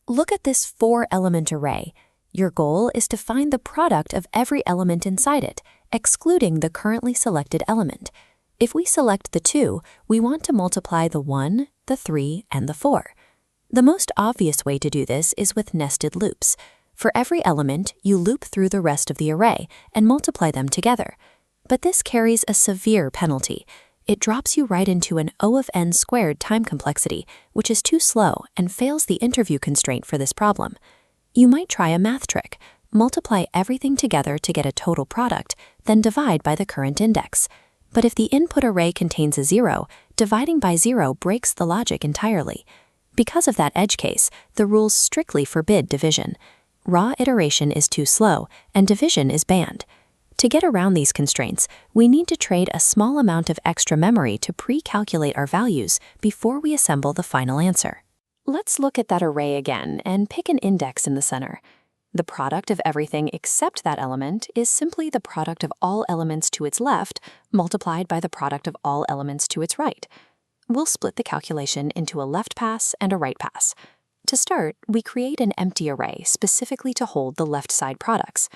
Look at this 4-element array. Your goal is to find the product of every element inside it, excluding the currently selected element. If we select the 2, we want to multiply the 1, the 3, and the 4. The most obvious way to do this is with nested loops. For every element, you loop through the rest of the array and multiply them together. But this carries a severe penalty. It drops you right into an O of n squared time complexity, which is too slow and fails the interview constraint for this problem. You might try a math trick. Multiply everything together to get a total product, then divide by the current index. But if the input array contains a 0, dividing by 0 breaks the logic entirely. Because of that edge case, the rules strictly forbid division. Raw iteration is too slow, and division is banned. To get around these constraints, we need to trade a small amount of extra memory to pre-calculate our values before we assemble the final answer. Let's look at that array again and pick an index in the center. The product of everything except that element is simply the product of all elements to its left multiplied by the product of all elements to its right. We'll split the calculation into a left pass and a right pass. To start, we create an empty array specifically to hold the left side products.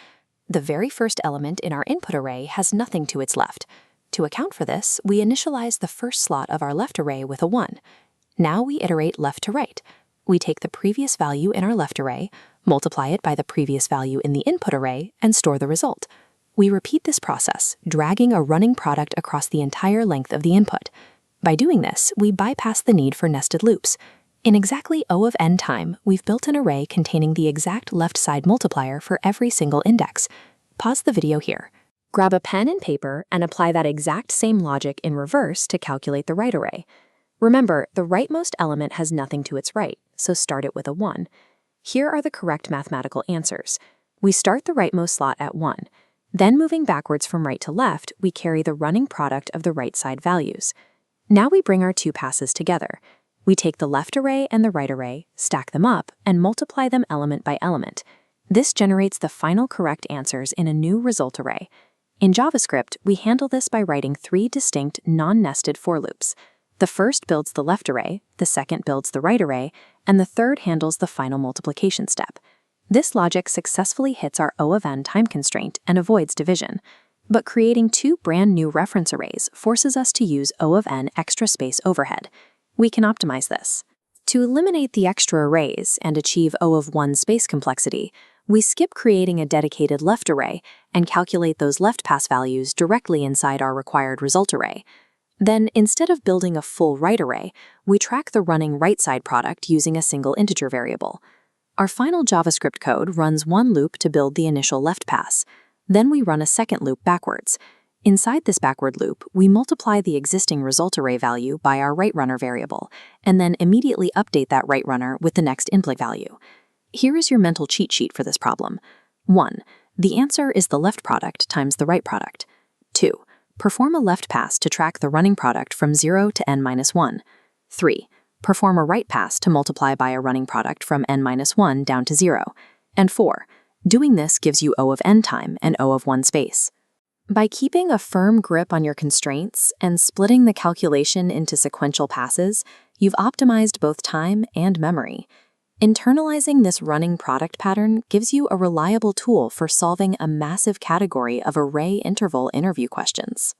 The very first element in our input array has nothing to its left. To account for this, we initialize the first slot of our left array with a 1. Now we iterate left to right. We take the previous value in our left array, multiply it by the previous value in the input array, and store the result. We repeat this process, dragging a running product across the entire length of the input. By doing this, we bypass the need for nested loops. In exactly O of n time, we've built an array containing the exact left side multiplier for every single index. Pause the video here. Grab a pen and paper and apply that exact same logic in reverse to calculate the right array. Remember, the rightmost element has nothing to its right, so start it with a 1. Here are the correct mathematical answers. We start the rightmost slot at 1. Then moving backwards from right to left, we carry the running product of the right side values. Now we bring our 2 passes together. We take the left array and the right array, stack them up, and multiply them element by element. This generates the final correct answers in a new result array. In JavaScript, we handle this by writing 3 distinct non-nested for loops. The first builds the left array, the second builds the right array, and the third handles the final multiplication step. This logic successfully hits our O of n time constraint and avoids division. But creating 2 brand new reference arrays forces us to use O of n extra space overhead. We can optimize this. To eliminate the extra arrays and achieve O of 1 space complexity, we skip creating a dedicated left array and calculate those left pass values directly inside our required result array. Then, instead of building a full right array, we track the running right side product using a single integer variable. Our final JavaScript code runs 1 loop to build the initial left pass. Then we run a second loop backwards. Inside this backward loop, we multiply the existing result array value by our right runner variable, and then immediately update that right runner with the next input value. Here is your mental cheat sheet for this problem. 1. The answer is the left product times the right product. 2. Perform a left pass to track the running product from 0 to n-1. 3. Perform a right pass to multiply by a running product from n-1 down to 0. And 4. Doing this gives you O of n time and O of 1 space. By keeping a firm grip on your constraints and splitting the calculation into sequential passes, you've optimized both time and memory. Internalizing this running product pattern gives you a reliable tool for solving a massive category of array interval interview questions.